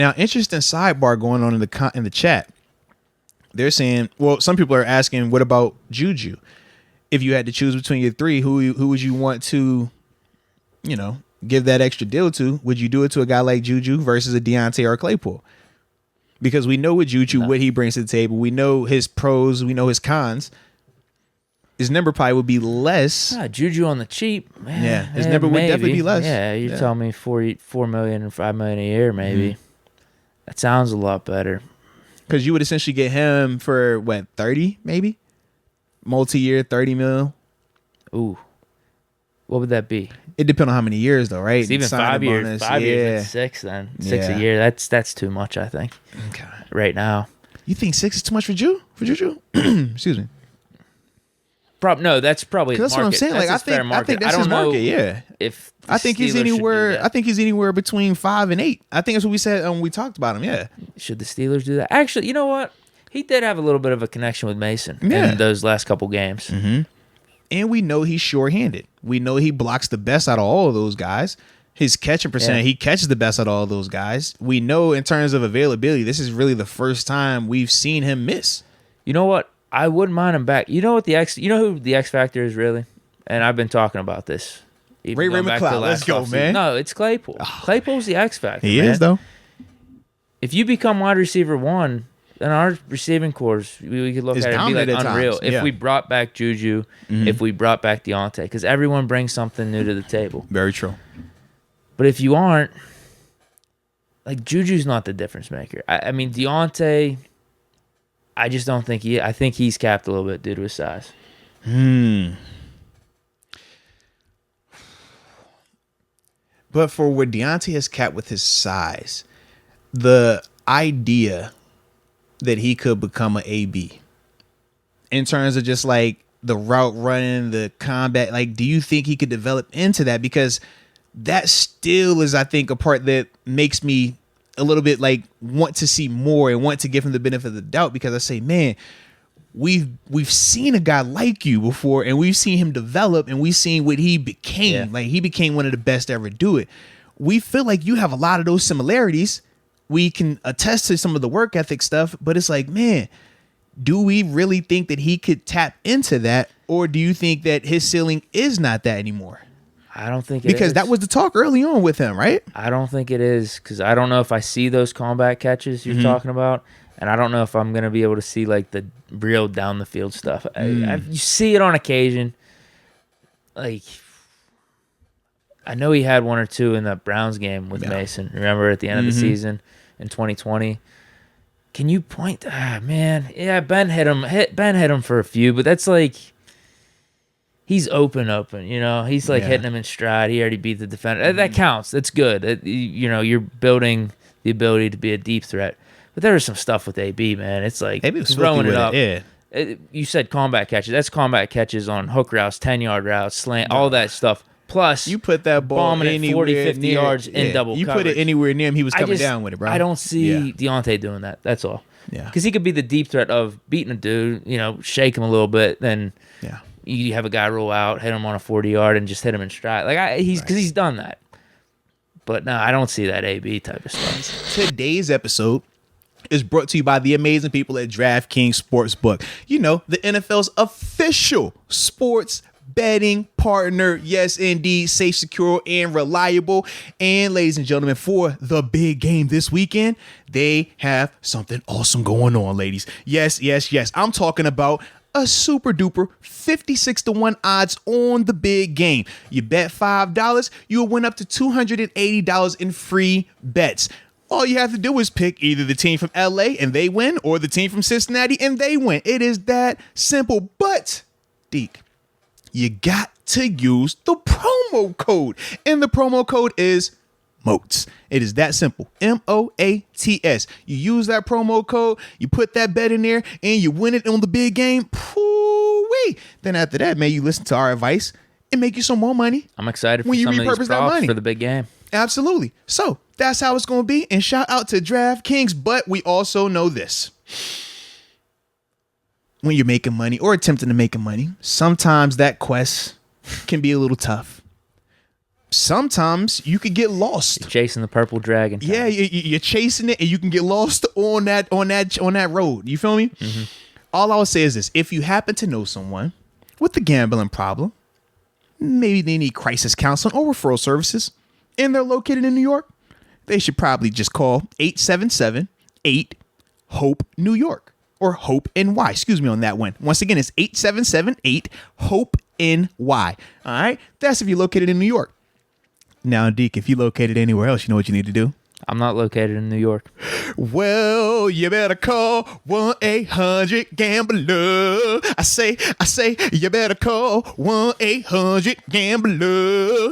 Now, interesting sidebar going on in the chat. They're saying, well, some people are asking, what about JuJu? If you had to choose between your three, who would you want to, give that extra deal to? Would you do it to a guy like JuJu versus a Deontay or Claypool? Because we know with JuJu what he brings to the table. We know his pros. We know his cons. His number probably would be less. JuJu on the cheap. Man, yeah, his number would definitely be less. Yeah, you're telling me $4 million and $5 million a year, maybe. That sounds a lot better. Because you would essentially get him for, what, 30 maybe? Multi-year, 30 mil? Ooh. What would that be? It depends on how many years, though, right? It's even 5 years. Bonus. 5 years, that's 6 then. 6 a year. That's too much, I think. Okay. Right now. You think 6 is too much for JuJu? Excuse me. No, that's probably that's what I'm saying. That's I think that's his market. Yeah. If I think he's anywhere. I think he's anywhere between 5 and 8. I think that's what we said when we talked about him. Yeah. Should the Steelers do that? Actually, you know what? He did have a little bit of a connection with Mason in those last couple games. Mm-hmm. And we know he's sure-handed. We know he blocks the best out of all of those guys. His catching percentage, he catches the best out of all of those guys. We know in terms of availability, this is really the first time we've seen him miss. You know what? I wouldn't mind him back. You know what you know who the X factor is really? And I've been talking about this. Ray McCloud. Let's go, man. No, it's Claypool. Claypool's the X factor. He is, though. If you become wide receiver 1, then our receiving corps, we could look at it and be like unreal. If we brought back JuJu, if we brought back Deontay, because everyone brings something new to the table. Very true. But if you aren't, like JuJu's not the difference maker. I mean, Deontay, I just don't think I think he's capped a little bit due to his size. But for what Deontay is capped with his size, the idea that he could become an AB in terms of just like the route running, the combat, like, do you think he could develop into that? Because that still is, I think, a part that makes me a little bit like want to see more and want to give him the benefit of the doubt, because I say, man, we've seen a guy like you before, and we've seen him develop, and we've seen what he became. Yeah. Like, he became one of the best to ever do it. We feel like you have a lot of those similarities. We can attest to some of the work ethic stuff, but it's like, man, do we really think that he could tap into that, or do you think that his ceiling is not that anymore? I don't think it is. Because that was the talk early on with him, right? I don't think it is, because I don't know if I see those combat catches you're talking about, and I don't know if I'm going to be able to see like the real down the field stuff. You see it on occasion. Like, I know he had one or two in the Browns game with Mason. Remember at the end of the season in 2020? Can you point? Man, yeah, Ben hit him for a few, but that's like, he's open, you know. He's like hitting him in stride. He already beat the defender. That counts. That's good. You're building the ability to be a deep threat. But there was some stuff with AB, man. It's like throwing it up. You said combat catches. That's combat catches on hook routes, 10-yard routes, slant, all that stuff. Plus, you put that ball bombing at 40, 50 yards in double you coverage. Put it anywhere near him, he was coming down with it, bro. I don't see Deontay doing that. That's all. Yeah. Because he could be the deep threat of beating a dude, shake him a little bit, then you have a guy roll out, hit him on a 40-yard, and just hit him in stride. Like because he's done that. But no, I don't see that AB type of stuff. Today's episode is brought to you by the amazing people at DraftKings Sportsbook. You know, the NFL's official sports betting partner. Yes, indeed. Safe, secure, and reliable. And ladies and gentlemen, for the big game this weekend, they have something awesome going on, ladies. Yes. I'm talking about a super duper 56-1 odds on the big game. You bet $5, you'll win up to $280 in free bets. All you have to do is pick either the team from LA and they win, or the team from Cincinnati and they win. It is that simple. But, Deke, you got to use the promo code. And the promo code is MOATS. It is that simple. MOATS. You use that promo code, you put that bet in there, and you win it on the big game. Poo-wee. Then after that, man, you listen to our advice and make you some more money. I'm excited for some of these props for the big game. Absolutely. So that's how it's going to be. And shout out to DraftKings. But we also know this. When you're making money or attempting to make money, sometimes that quest can be a little tough. sometimes you could get lost. You're chasing the purple dragon. Yeah, you're chasing it, and you can get lost on that road. You feel me? Mm-hmm. All I would say is this: if you happen to know someone with a gambling problem, maybe they need crisis counseling or referral services, and they're located in New York, they should probably just call 877-8-HOPE-NEW YORK or HOPE-NY. Excuse me on that one. Once again, it's 877-8-HOPE-NY. All right, that's if you're located in New York. Now, Deke, if you're located anywhere else, you know what you need to do? I'm not located in New York. Well, you better call 1-800-GAMBLER. I say, you better call 1-800-GAMBLER.